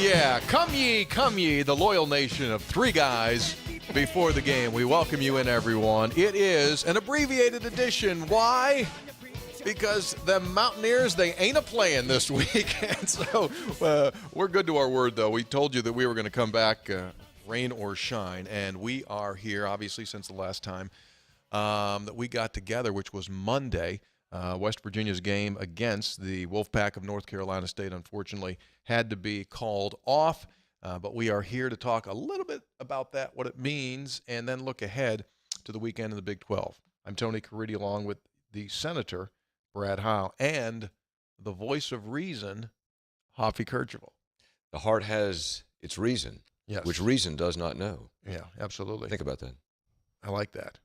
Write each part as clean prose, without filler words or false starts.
yeah. Come ye, the loyal nation of three guys before the game. We welcome you in, everyone. It is an abbreviated edition. Why? Because the Mountaineers, they ain't a-playing this week. And so we're good to our word, though. We told you that we were going to come back, rain or shine. And we are here, obviously, since the last time that we got together, which was Monday. West Virginia's game against the Wolfpack of North Carolina State, unfortunately, had to be called off. But we are here to talk a little bit about that, what it means, and then look ahead to the weekend in the Big 12. I'm Tony Caridi, along with the Senator, Brad Howe, and the voice of reason, Hoffy Kercheval. The heart has its reason, yes, which reason does not know. Yeah, absolutely. Think about that. I like that.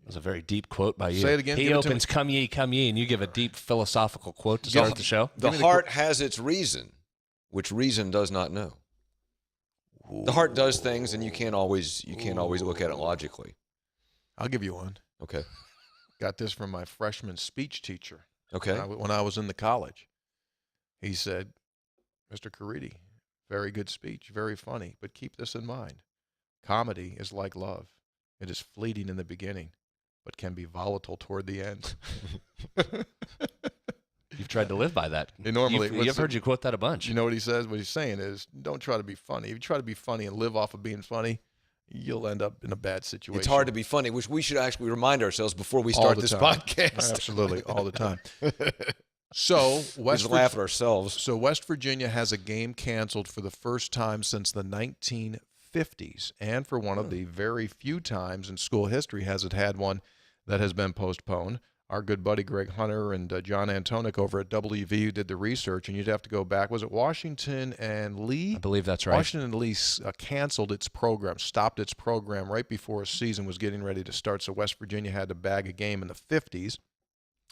That was a very deep quote by you. Say it again. He opens, come ye, and you give a deep philosophical quote to start the show. The heart has its reason, which reason does not know. Ooh. The heart does things, and you can't always look at it logically. I'll give you one. Okay. Got this from my freshman speech teacher. Okay. When I was in the college. He said, Mr. Caridi, very good speech, very funny, but keep this in mind. Comedy is like love. It is fleeting in the beginning, but can be volatile toward the end. You've tried to live by that. I've heard you quote that a bunch. You know what he says? What he's saying is, don't try to be funny. If you try to be funny and live off of being funny, you'll end up in a bad situation. It's hard to be funny, which we should actually remind ourselves before we start this podcast. Absolutely, all the time. So laugh at ourselves. So West Virginia has a game canceled for the first time since the 1950s, and for one of the very few times in school history has it had one that has been postponed. Our good buddy Greg Hunter and John Antonik over at WVU did the research, and you'd have to go back. Was it Washington and Lee? I believe that's right. Washington and Lee canceled its program, stopped its program right before a season was getting ready to start, so West Virginia had to bag a game in the 50s.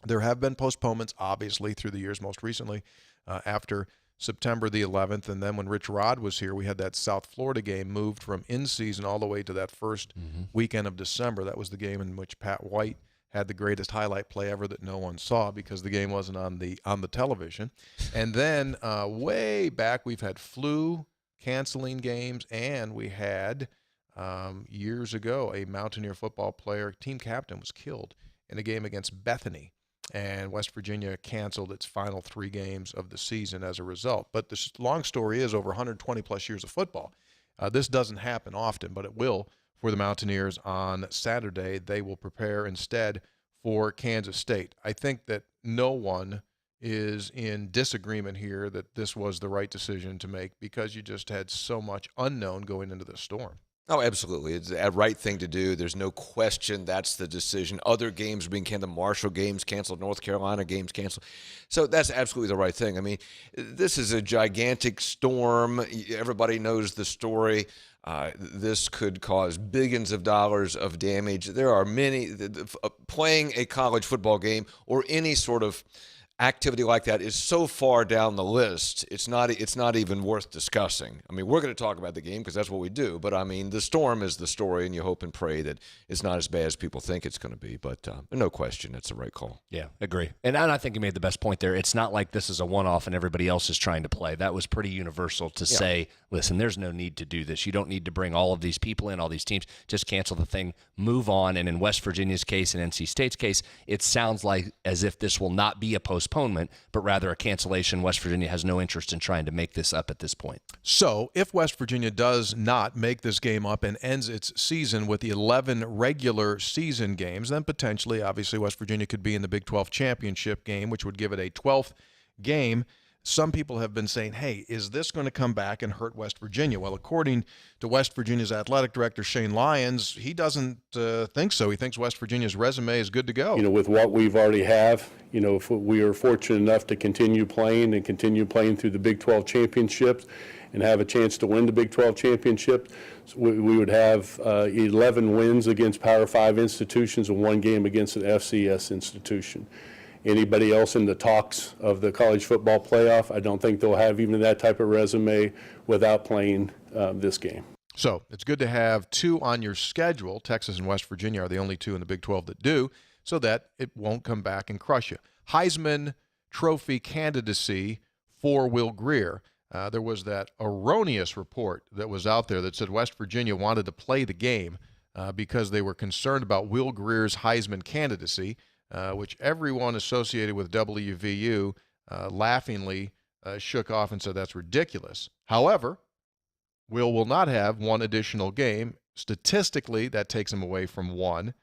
There have been postponements, obviously, through the years, most recently after September the 11th, and then when Rich Rod was here, we had that South Florida game moved from in-season all the way to that first weekend of December. That was the game in which Pat White had the greatest highlight play ever that no one saw because the game wasn't on the television. And then way back, we've had flu canceling games, and we had years ago a Mountaineer football player, team captain, was killed in a game against Bethany, and West Virginia canceled its final 3 games of the season as a result. But the long story is, over 120-plus years of football, this doesn't happen often, but it will. For the Mountaineers on Saturday, they will prepare instead for Kansas State. I think that no one is in disagreement here that this was the right decision to make because you just had so much unknown going into the storm. Oh, absolutely. It's a right thing to do. There's no question that's the decision. Other games are being canceled. Marshall games canceled. North Carolina games canceled. So that's absolutely the right thing. I mean, this is a gigantic storm. Everybody knows the story. This could cause billions of dollars of damage. There are many. Playing a college football game or any sort of activity like that is so far down the list, it's not even worth discussing. I mean, we're going to talk about the game because that's what we do, but I mean, the storm is the story, and you hope and pray that it's not as bad as people think it's going to be, but no question, it's the right call. Yeah, agree. And I think you made the best point there. It's not like this is a one-off and everybody else is trying to play. That was pretty universal to say, listen, there's no need to do this. You don't need to bring all of these people in, all these teams. Just cancel the thing, move on, and in West Virginia's case and NC State's case, it sounds like as if this will not be a postponement, but rather a cancellation. West Virginia has no interest in trying to make this up at this point. So if West Virginia does not make this game up and ends its season with 11 regular season games, then potentially, obviously, West Virginia could be in the Big 12 championship game, which would give it a 12th game. Some people have been saying, hey, is this going to come back and hurt West Virginia? Well, according to West Virginia's athletic director, Shane Lyons, he doesn't think so. He thinks West Virginia's resume is good to go. With what we've already have, if we are fortunate enough to continue playing through the Big 12 championships and have a chance to win the Big 12 championship, so we would have 11 wins against Power 5 institutions and 1 game against an FCS institution. Anybody else in the talks of the college football playoff, I don't think they'll have even that type of resume without playing this game. So it's good to have 2 on your schedule. Texas and West Virginia are the only 2 in the Big 12 that do, so that it won't come back and crush you. Heisman Trophy candidacy for Will Grier. there was that erroneous report that was out there that said West Virginia wanted to play the game because they were concerned about Will Grier's Heisman candidacy, which everyone associated with WVU laughingly shook off and said that's ridiculous. However, will not have one additional game. Statistically, that takes him away from one.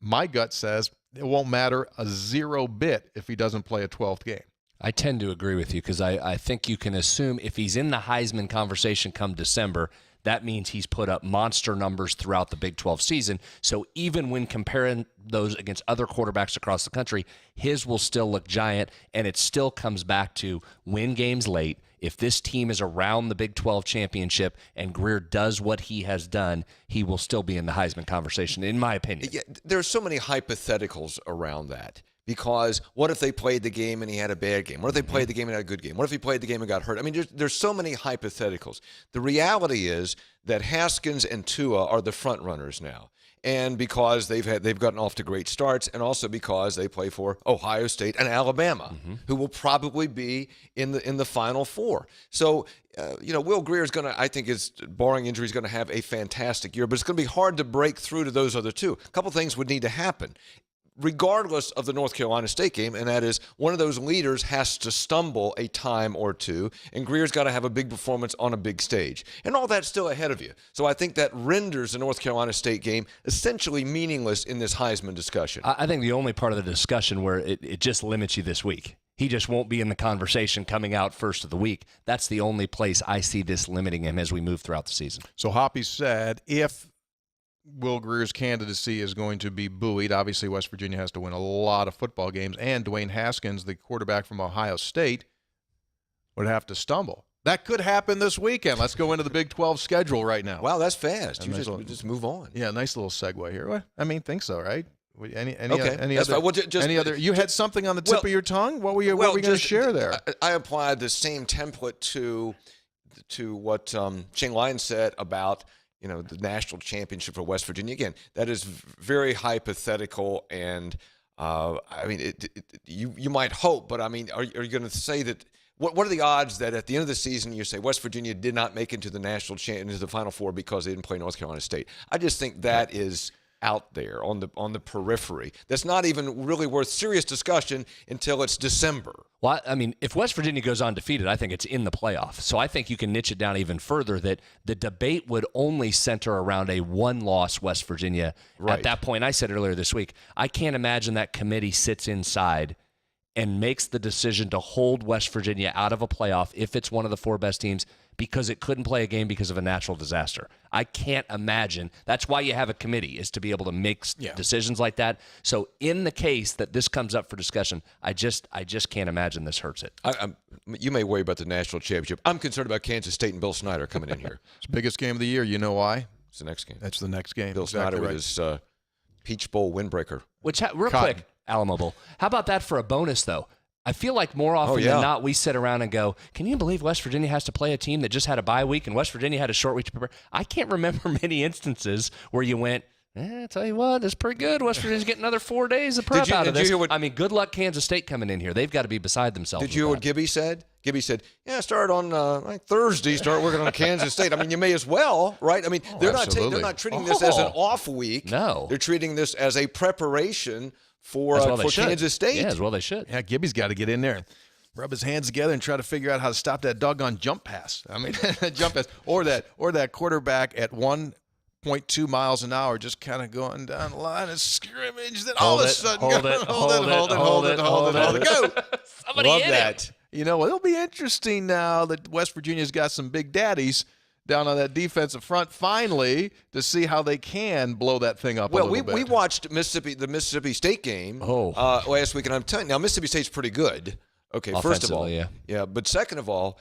My gut says it won't matter a zero bit if he doesn't play a 12th game. I tend to agree with you because I think you can assume if he's in the Heisman conversation come December, that means he's put up monster numbers throughout the Big 12 season. So even when comparing those against other quarterbacks across the country, his will still look giant, and it still comes back to win games late. If this team is around the Big 12 championship and Grier does what he has done, he will still be in the Heisman conversation, in my opinion. Yeah, there's so many hypotheticals around that. Because what if they played the game and he had a bad game? What if they played the game and had a good game? What if he played the game and got hurt? I mean, there's so many hypotheticals. The reality is that Haskins and Tua are the front runners now. And because they've gotten off to great starts, and also because they play for Ohio State and Alabama, who will probably be in the Final Four. So, Will Grier is going to, I think, barring injury, is going to have a fantastic year. But it's going to be hard to break through to those other two. A couple things would need to happen, regardless of the North Carolina State game, and that is one of those leaders has to stumble a time or two, and Grier's got to have a big performance on a big stage. And all that's still ahead of you. So I think that renders the North Carolina State game essentially meaningless in this Heisman discussion. I think the only part of the discussion where it just limits you this week. He just won't be in the conversation coming out first of the week. That's the only place I see this limiting him as we move throughout the season. So Hoppy said if Will Grier's candidacy is going to be buoyed, obviously West Virginia has to win a lot of football games, and Dwayne Haskins, the quarterback from Ohio State, would have to stumble. That could happen this weekend. Let's go into the Big 12 schedule right now. Wow, that's fast. You nice just move on. Yeah, nice little segue here. Well, I mean, think so, right? Any Okay, other? Well, any other? You had something on the tip of your tongue. What were you going to share there? I applied the same template to what Shane Lyons said about the national championship for West Virginia. Again, that is very hypothetical, and I mean, you might hope, but I mean, are you going to say that? What are the odds that at the end of the season you say West Virginia did not make it to the into the Final Four because they didn't play North Carolina State? I just think that is out there on the periphery. That's not even really worth serious discussion until it's December. Well, I mean, if West Virginia goes undefeated, I think it's in the playoff. So I think you can niche it down even further that the debate would only center around a one-loss West Virginia. Right. At that point, I said earlier this week, I can't imagine that committee sits inside and makes the decision to hold West Virginia out of a playoff if it's one of the four best teams because it couldn't play a game because of a natural disaster. I can't imagine. That's why you have a committee, is to be able to make decisions like that. So in the case that this comes up for discussion, I just can't imagine this hurts it. You may worry about the national championship. I'm concerned about Kansas State and Bill Snyder coming in here. It's the biggest game of the year. You know why? It's the next game. That's the next game. Bill Snyder with his Peach Bowl windbreaker. Which, real quick, Alamo Bowl. How about that for a bonus, though? I feel like more often than not, we sit around and go, can you believe West Virginia has to play a team that just had a bye week and West Virginia had a short week to prepare? I can't remember many instances where you went, I tell you what, it's pretty good. West Virginia's getting another 4 days of prep out of this. I mean, good luck Kansas State coming in here. They've got to be beside themselves. Did you hear what Gibby said? Gibby said, start on Thursday, start working on Kansas State. I mean, you may as well, right? I mean, they're not treating this as an off week. No. They're treating this as a preparation for Kansas State. Yeah, as well they should. Yeah, Gibby's got to get in there. Rub his hands together and try to figure out how to stop that doggone jump pass. I mean, jump pass, or that quarterback at 1.2 miles an hour just kind of going down the line of scrimmage. Then all of a sudden, hold it, go. Somebody love hit that. It. It'll be interesting now that West Virginia's got some big daddies down on that defensive front finally to see how they can blow that thing up a little bit. We watched the Mississippi State game last week, and I'm telling you, now Mississippi State's pretty good. Okay, first of all, but second of all,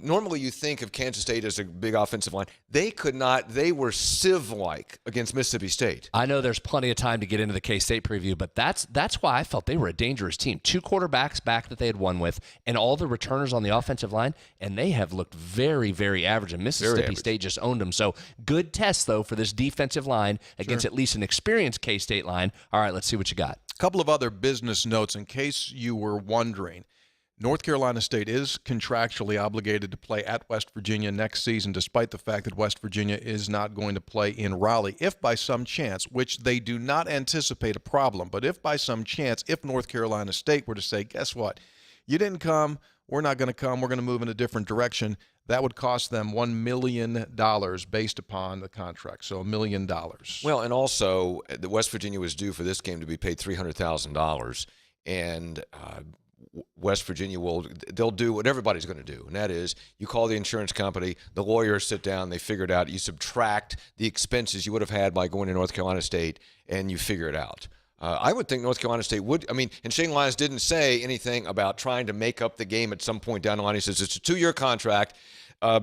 normally you think of Kansas State as a big offensive line. They could not. They were sieve-like against Mississippi State. I know there's plenty of time to get into the K-State preview, but that's why I felt they were a dangerous team. 2 quarterbacks back that they had won with, and all the returners on the offensive line, and they have looked very, very average, and Mississippi State just owned them. So good test, though, for this defensive line against at least an experienced K-State line. All right, let's see what you got. A couple of other business notes in case you were wondering. North Carolina State is contractually obligated to play at West Virginia next season, despite the fact that West Virginia is not going to play in Raleigh. If by some chance, which they do not anticipate a problem, but if by some chance, if North Carolina State were to say, guess what, you didn't come, we're not going to come, we're going to move in a different direction, that would cost them $1 million based upon the contract. So $1 million. Well, and also, the West Virginia was due for this game to be paid $300,000, and West Virginia they'll do what everybody's going to do, and that is you call the insurance company, the lawyers sit down, they figure it out, you subtract the expenses you would have had by going to North Carolina State, and you figure it out. I would think North Carolina State would. I mean, and Shane Lyons didn't say anything about trying to make up the game at some point down the line. He says it's a 2-year contract.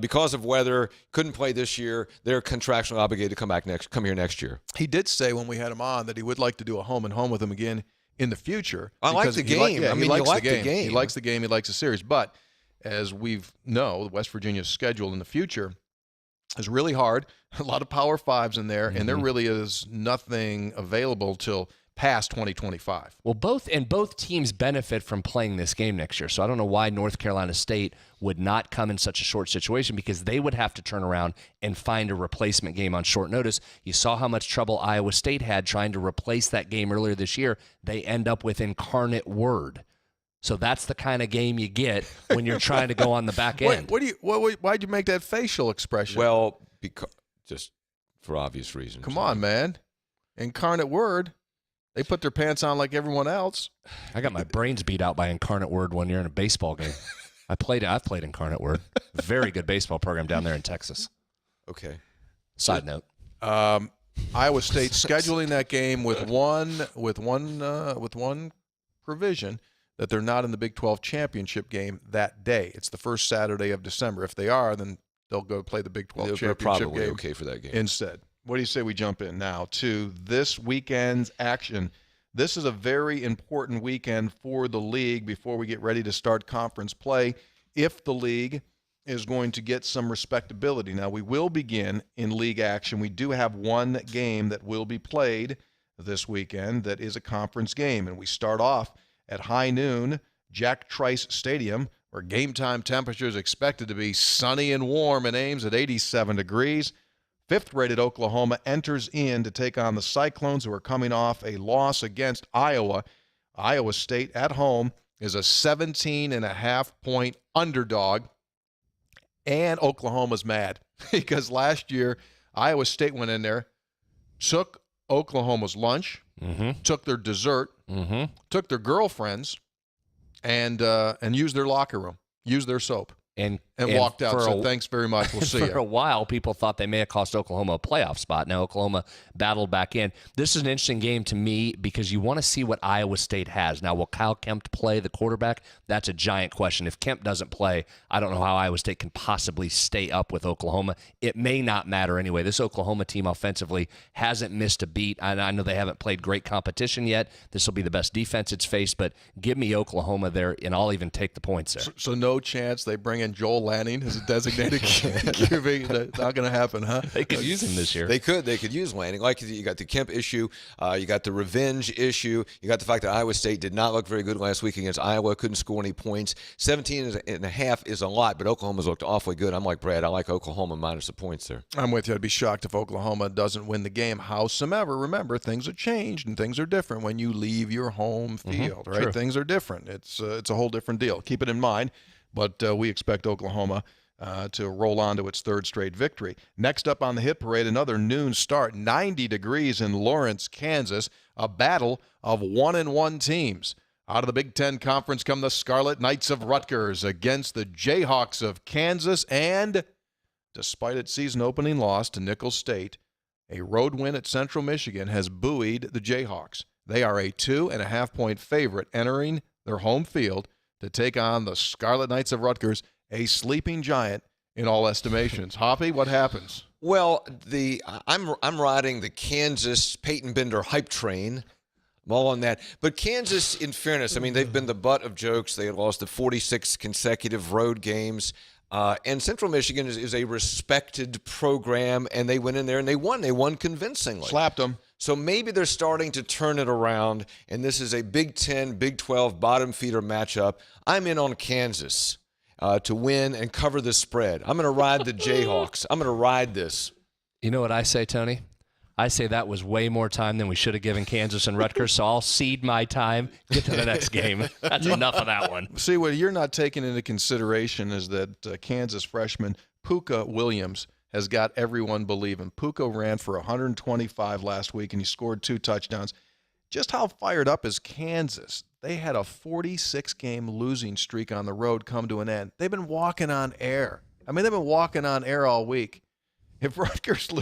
Because of weather, couldn't play this year. They're contractually obligated to come here next year. He did say when we had him on that he would like to do a home and home with him again in the future. I like the game. He you like the game. He likes the game. He likes the series. But as we know, West Virginia's schedule in the future is really hard. A lot of Power Fives in there, and there really is nothing available till past 2025. Well, both teams benefit from playing this game next year. So I don't know why North Carolina State would not come in such a short situation, because they would have to turn around and find a replacement game on short notice. You saw how much trouble Iowa State had trying to replace that game earlier this year. They end up with Incarnate Word. So that's the kind of game you get when you're trying to go on the back end. Why'd you make that facial expression? Well, because just for obvious reasons. Come on, man. Incarnate Word. They put their pants on like everyone else. I got my brains beat out by Incarnate Word one year in a baseball game. I've played Incarnate Word. Very good baseball program down there in Texas. Okay. Side note. Iowa State scheduling that game with one provision that they're not in the Big 12 championship game that day. It's the first Saturday of December. If they are, then they'll go play the Big 12 They're championship probably game okay for that game instead. What do you say we jump in now to this weekend's action? This is a very important weekend for the league before we get ready to start conference play, if the league is going to get some respectability. Now, we will begin in league action. We do have one game that will be played this weekend that is a conference game, and we start off at high noon, Jack Trice Stadium, where game time temperature is expected to be sunny and warm and Ames at 87 degrees. Fifth-rated Oklahoma enters in to take on the Cyclones, who are coming off a loss against Iowa. Iowa State at home is a 17.5-point underdog, and Oklahoma's mad because last year Iowa State went in there, took Oklahoma's lunch, took their dessert, took their girlfriends, and used their locker room, used their soap. And walked out. So thanks very much. We'll see you. For a while, people thought they may have cost Oklahoma a playoff spot. Now Oklahoma battled back in. This is an interesting game to me because you want to see what Iowa State has. Now, will Kyle Kemp play the quarterback? That's a giant question. If Kemp doesn't play, I don't know how Iowa State can possibly stay up with Oklahoma. It may not matter anyway. This Oklahoma team offensively hasn't missed a beat. And I know they haven't played great competition yet. This will be the best defense it's faced, but give me Oklahoma there, and I'll even take the points there. So no chance they bring in Joel Lanning as a designated QB. That's not going to happen, huh? They could use him this year. They could use Lanning. Like, you got the Kemp issue, you got the revenge issue, you got the fact that Iowa State did not look very good last week against Iowa, couldn't score any points. 17.5 is a lot, but Oklahoma's looked awfully good. I'm like Brad. I like Oklahoma minus the points there. I'm with you. I'd be shocked if Oklahoma doesn't win the game. Howsoever, remember, things have changed and things are different when you leave your home field, right? True. Things are different. It's a whole different deal. Keep it in mind. But we expect Oklahoma to roll on to its third straight victory. Next up on the hit parade, another noon start, 90 degrees in Lawrence, Kansas, a battle of 1-1 teams. Out of the Big Ten Conference come the Scarlet Knights of Rutgers against the Jayhawks of Kansas, and despite its season-opening loss to Nicholls State, a road win at Central Michigan has buoyed the Jayhawks. They are a 2.5-point favorite entering their home field to take on the Scarlet Knights of Rutgers, a sleeping giant in all estimations. Hoppy, what happens? Well, I'm riding the Kansas Peyton Bender hype train. I'm all on that. But Kansas, in fairness, I mean, they've been the butt of jokes. They lost the 46 consecutive road games. And Central Michigan is a respected program, and they went in there and they won. They won convincingly. Slapped them. So maybe they're starting to turn it around, and this is a Big 10, Big 12 bottom feeder matchup. I'm in on Kansas to win and cover the spread. I'm going to ride the Jayhawks. I'm going to ride this. You know what I say, Tony? I say that was way more time than we should have given Kansas and Rutgers, so I'll cede my time, get to the next game. That's enough of that one. See, what you're not taking into consideration is that Kansas freshman Puka Williams has got everyone believing. Puka ran for 125 last week, and he scored 2 touchdowns. Just how fired up is Kansas? They had a 46-game losing streak on the road come to an end. They've been walking on air. I mean, they've been walking on air all week. If Rutgers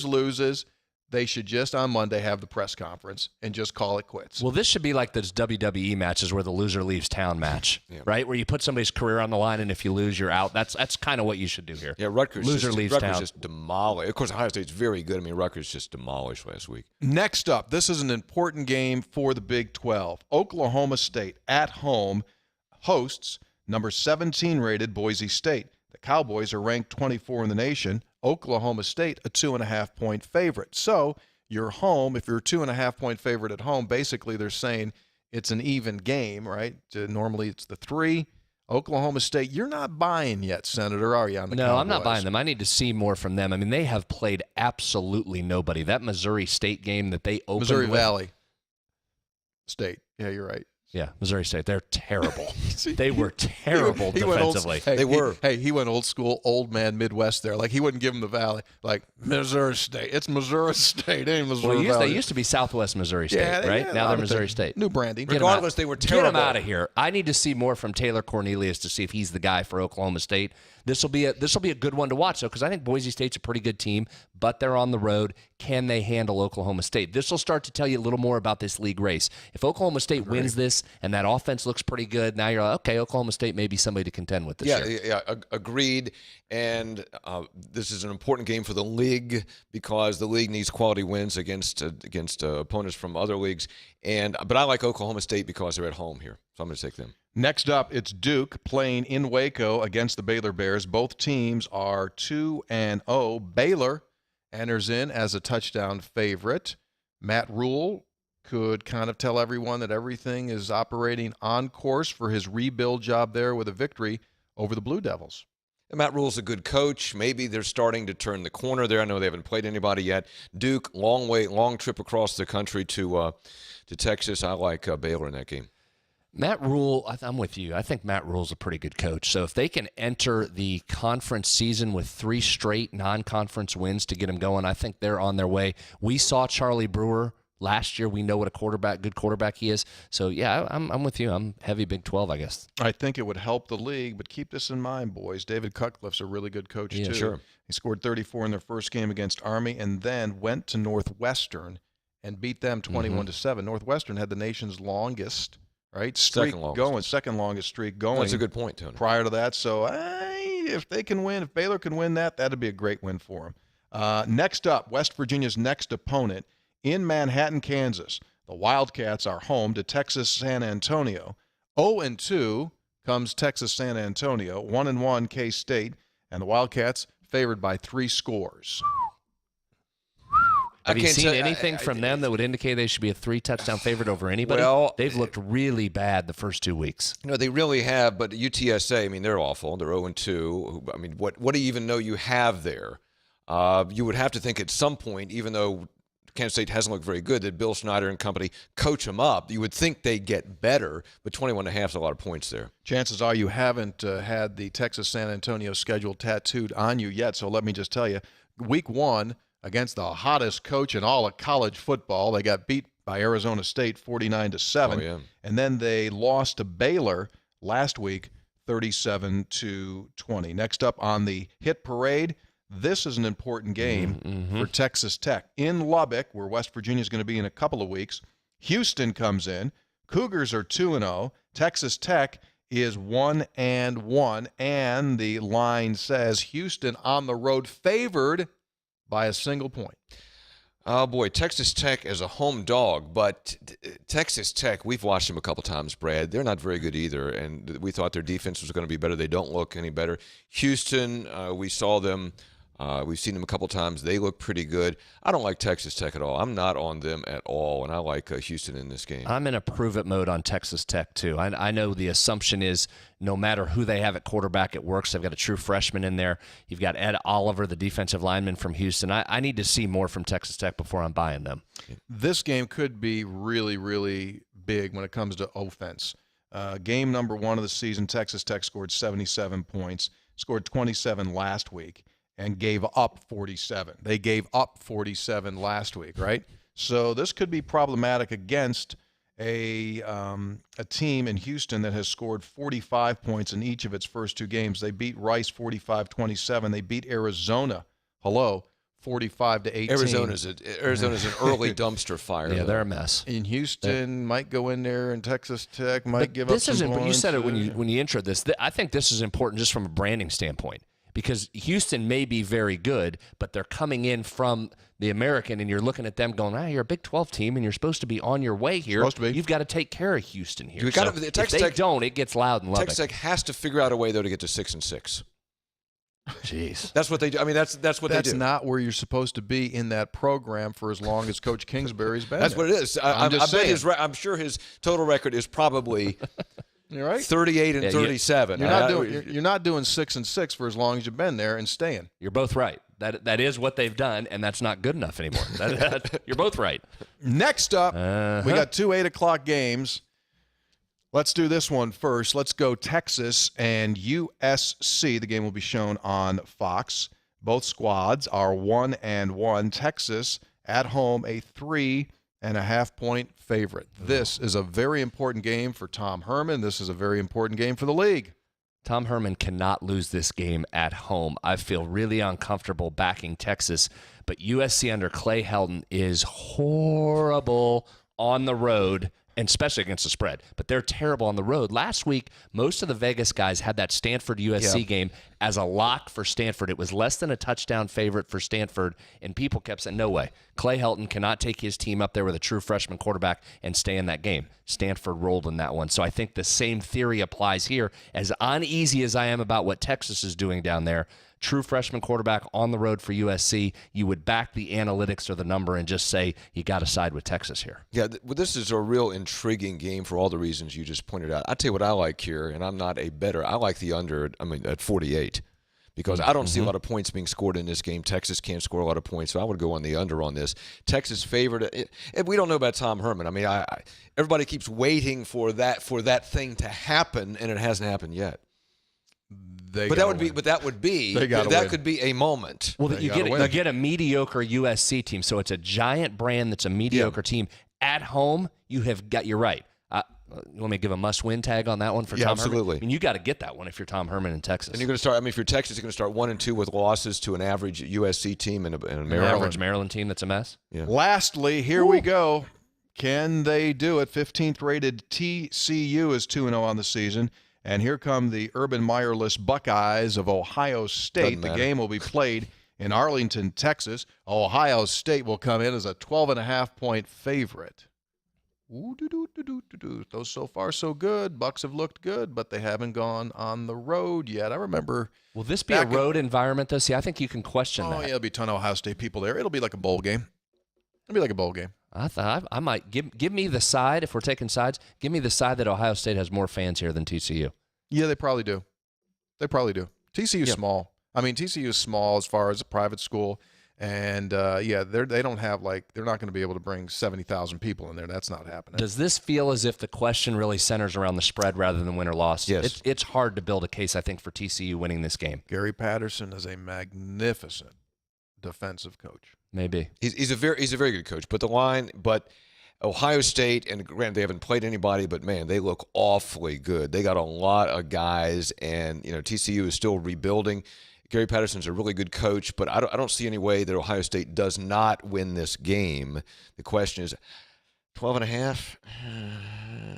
loses, they should just on Monday have the press conference and just call it quits. Well, this should be like those WWE matches where the loser leaves town match, right? Where you put somebody's career on the line, and if you lose, you're out. That's kind of what you should do here. Yeah, Rutgers leaves town. just demolished. Of course, Ohio State's very good. I mean, Rutgers just demolished last week. Next up, this is an important game for the Big 12. Oklahoma State at home hosts number 17 rated Boise State. The Cowboys are ranked 24 in the nation. Oklahoma State, a 2.5-point favorite. So you're home. If you're a 2.5-point favorite at home, basically they're saying it's an even game, right? Normally it's the 3. Oklahoma State, you're not buying yet, Senator, are you, on the Cowboys? No, I'm not buying them. I need to see more from them. I mean, they have played absolutely nobody. That Missouri State game that they opened Missouri with, Valley State. Yeah, you're right. Yeah, Missouri State. They're terrible. They were terrible defensively. He went old school, old man Midwest there. Like, he wouldn't give them the Valley. Like, Missouri State. It's Missouri State. It ain't Missouri Valley. They used to be Southwest Missouri State, right? Now they're Missouri State. New branding. Regardless, they were terrible. Get him out of here. I need to see more from Taylor Cornelius to see if he's the guy for Oklahoma State. This will be a good one to watch, though, because I think Boise State's a pretty good team, but they're on the road. Can they handle Oklahoma State? This will start to tell you a little more about this league race. If Oklahoma State wins this and that offense looks pretty good, now you're like, okay, Oklahoma State may be somebody to contend with this year. Yeah, agreed. And this is an important game for the league because the league needs quality wins against opponents from other leagues. But I like Oklahoma State because they're at home here, so I'm going to take them. Next up, it's Duke playing in Waco against the Baylor Bears. Both teams are 2-0. Baylor enters in as a touchdown favorite. Matt Rule could kind of tell everyone that everything is operating on course for his rebuild job there with a victory over the Blue Devils. And Matt Rule's a good coach. Maybe they're starting to turn the corner there. I know they haven't played anybody yet. Duke, long trip across the country to Texas. I like Baylor in that game. Matt Rule, I'm with you. I think Matt Rule's a pretty good coach. So if they can enter the conference season with 3 straight non-conference wins to get them going, I think they're on their way. We saw Charlie Brewer last year. We know what a good quarterback he is. So, yeah, I'm with you. I'm heavy Big 12, I guess. I think it would help the league, but keep this in mind, boys. David Cutcliffe's a really good coach, too. Sure. He scored 34 in their first game against Army and then went to Northwestern and beat them 21-7. Northwestern had the nation's longest streak going, second longest streak going. That's a good point, Tony. Prior to that, so if they can win, if Baylor can win that'd be a great win for them. Next up, West Virginia's next opponent in Manhattan, Kansas. The Wildcats are home to Texas San Antonio. 0-2 comes Texas San Antonio. 1-1 K-State, and the Wildcats favored by 3 scores. Have you seen anything from them that would indicate they should be a 3-touchdown favorite over anybody? Well, they've looked really bad the first 2 weeks. No, they really have, but UTSA, I mean, they're awful. They're 0-2. I mean, what do you even know you have there? You would have to think at some point, even though Kansas State hasn't looked very good, that Bill Snyder and company coach them up. You would think they get better, but 21.5 is a lot of points there. Chances are you haven't had the Texas San Antonio schedule tattooed on you yet, so let me just tell you, week 1, against the hottest coach in all of college football. They got beat by Arizona State 49-7. Oh, yeah. And then they lost to Baylor last week 37-20. Next up on the hit parade, this is an important game for Texas Tech. In Lubbock, where West Virginia is going to be in a couple of weeks, Houston comes in. Cougars are 2-0. Texas Tech is 1-1. And the line says Houston on the road favored by a single point. Oh, boy, Texas Tech is a home dog, but Texas Tech, we've watched them a couple times, Brad. They're not very good either, and we thought their defense was going to be better. They don't look any better. Houston, we saw them We've seen them a couple times. They look pretty good. I don't like Texas Tech at all. I'm not on them at all, and I like Houston in this game. I'm in a prove-it mode on Texas Tech, too. I know the assumption is no matter who they have at quarterback, it works. They've got a true freshman in there. You've got Ed Oliver, the defensive lineman from Houston. I need to see more from Texas Tech before I'm buying them. This game could be really, really big when it comes to offense. Game number 1 of the season, Texas Tech scored 77 points, scored 27 last week, and gave up 47. They gave up 47 last week, right? So this could be problematic against a team in Houston that has scored 45 points in each of its first 2 games. They beat Rice 45-27. They beat Arizona, 45-18. Arizona's an early dumpster fire. Yeah, though. they're a mess. In Houston, might go in there, and Texas Tech might give up This some isn't. But you points. said it when you introed this. I think this is important just from a branding standpoint. Because Houston may be very good, but they're coming in from the American, and you're looking at them going, you're a Big 12 team, and you're supposed to be on your way here. Supposed to be. You've got to take care of Houston here. You So gotta- if Texas they Tech- don't, it gets loud in Lubbock. Texas Tech has to figure out a way, though, to get to 6-6. Jeez. That's what they do. I mean, that's what That's they do. not where you're supposed to be in that program for as long as Coach Kingsbury's been That's there. what it is. I'm just saying. I'm sure his total record is probably You're right. 38 and 37. You're not doing 6-6 for as long as you've been there and staying. You're both right. That is what they've done, and that's not good enough anymore. You're both right. Next up, we got 2 8:00 games. Let's do this one first. Let's go Texas and USC. The game will be shown on Fox. Both squads are 1-1. Texas at home, a 3.5-point favorite. This is a very important game for Tom Herman. This is a very important game for the league. Tom Herman cannot lose this game at home. I feel really uncomfortable backing Texas, but USC under Clay Helton is horrible on the road, and especially against the spread. But they're terrible on the road. Last week, most of the Vegas guys had that Stanford-USC game as a lock for Stanford. It was less than a touchdown favorite for Stanford, and people kept saying, no way. Clay Helton cannot take his team up there with a true freshman quarterback and stay in that game. Stanford rolled in that one. So I think the same theory applies here. As uneasy as I am about what Texas is doing down there, true freshman quarterback on the road for USC, you would back the analytics or the number and just say you got to side with Texas here. Yeah, this is a real intriguing game for all the reasons you just pointed out. I'll tell you what I like here, and I'm not a bettor. I like the under, at 48, because I don't see a lot of points being scored in this game. Texas can't score a lot of points, so I would go on the under on this. Texas favored. And we don't know about Tom Herman. I mean, everybody keeps waiting for that thing to happen, and it hasn't happened yet. That could be a moment. Well, you get a mediocre USC team, so it's a giant brand that's a mediocre team. At home, you're right. You want me to give a must-win tag on that one for Tom Herman? Absolutely. I mean, you got to get that one if you're Tom Herman in Texas. And you're going to start. If you're Texas, you're going to start 1-2 with losses to an average USC team and a Maryland. An average Maryland team that's a mess. Yeah. Lastly, here we go. Can they do it? 15th rated TCU is 2-0 on the season. And here come the Urban Meyerless Buckeyes of Ohio State. The game will be played in Arlington, Texas. Ohio State will come in as a 12.5-point favorite. Those so far so good. Bucks have looked good, but they haven't gone on the road yet. I remember. Will this be a road environment, though? See, I think you can question that. Oh, yeah, there'll be a ton of Ohio State people there. It'll be like a bowl game. I thought I might give me the side, if we're taking sides, give me the side that Ohio State has more fans here than TCU. Yeah, they probably do. TCU's small. I mean, TCU is small as far as a private school. And, they don't have, they're not going to be able to bring 70,000 people in there. That's not happening. Does this feel as if the question really centers around the spread rather than win or loss? Yes. It's hard to build a case, I think, for TCU winning this game. Gary Patterson is a magnificent defensive coach. Maybe. He's a very good coach. But Ohio State, and granted, they haven't played anybody, but, man, they look awfully good. They got a lot of guys, and, TCU is still rebuilding. Gary Patterson's a really good coach, but I don't see any way that Ohio State does not win this game. The question is, 12.5?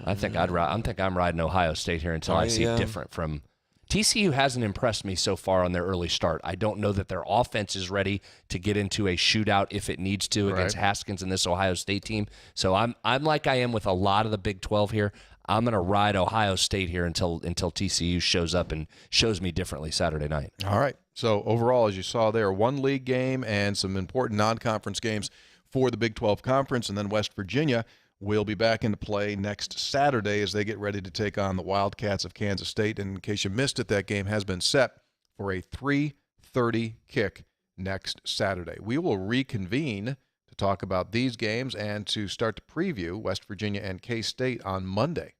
I think I'm riding Ohio State here until I see different from TCU. Hasn't impressed me so far on their early start. I don't know that their offense is ready to get into a shootout if it needs to against Haskins and this Ohio State team. So I'm like I am with a lot of the Big 12 here. I'm going to ride Ohio State here until TCU shows up and shows me differently Saturday night. All right. So overall, as you saw there, one league game and some important non-conference games for the Big 12 Conference, and then West Virginia will be back into play next Saturday as they get ready to take on the Wildcats of Kansas State. And in case you missed it, that game has been set for a 3:30 kick next Saturday. We will reconvene to talk about these games and to start to preview West Virginia and K-State on Monday.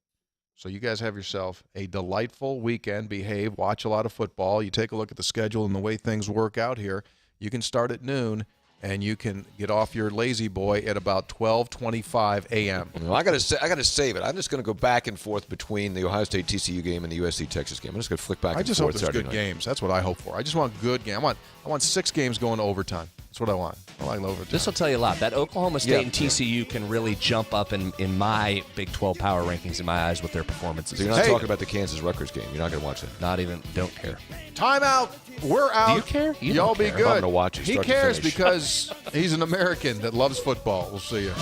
So you guys have yourself a delightful weekend. Behave, watch a lot of football. You take a look at the schedule and the way things work out here. You can start at noon, and you can get off your lazy boy at about 12:25 a.m. Well, I got to save it. I'm just going to go back and forth between the Ohio State TCU game and the USC Texas game. I'm just going to flick back and forth. I just hope there's Saturday good night. games. That's what I hope for. I just want good games. I want 6 games going to overtime. That's what I want. I like overtime. This will tell you a lot. That Oklahoma State and TCU can really jump up in my Big 12 power rankings in my eyes with their performances. So you're not talking about the Kansas-Rutgers game. You're not going to watch that. Not even, don't care. Timeout. We're out. Do you care? You Y'all don't be care. good. I'm gonna watch it He start to cares finish. because he's an American that loves football. We'll see you.